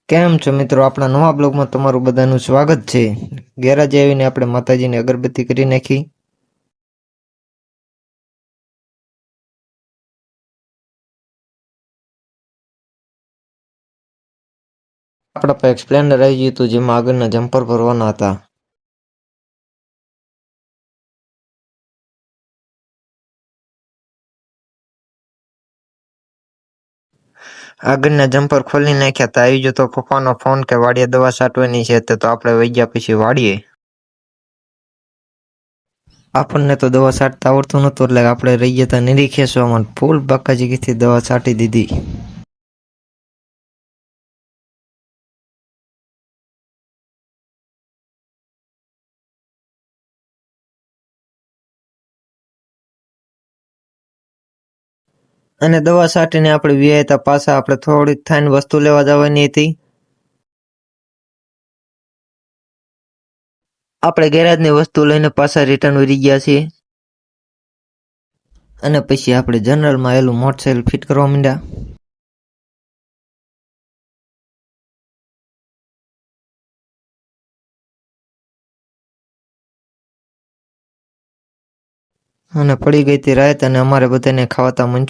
કેમ છો મિત્રો? આપણા નવા બ્લોગમાં તમારું બધાનું સ્વાગત છે. ગેરાજે આવીને આપણે માતાજીની અગરબત્તી કરી નાખી. આપણા પાસે એક સ્પ્લેન્ડર આવી ગયું હતું, જેમાં આગળના જમ્પર ભરવાના હતા. આગળના જમ્પર ખોલી નાખ્યા હતા. આવી જતો પપ્પાનો ફોન કે વાડીએ દવા છાંટવાની છે, તો આપણે વહી ગયા પછી વાડીએ. આપણને તો દવા છાંટતા આવડતું નહોતું, એટલે આપણે રહી જતા નીરી ખેંચવામાં ફૂલ બાકાજીથી દવા છાંટી દીધી. અને દવા છાંટીને આપણે વ્યાયતા પાછા આપણે થોડીક થાઈને વસ્તુ લેવા જવાની હતી. આપણે ગેરાજની વસ્તુ લઈને પાછા રિટર્ન વળી ગયા છીએ. અને પછી આપણે જનરલમાં એલું મોટરસાઇકલ ફિટ કરવા માંડ્યા. અને પડી ગઈ હતી રાત, અને અમારે બધાને ખાવાતા મંજૂર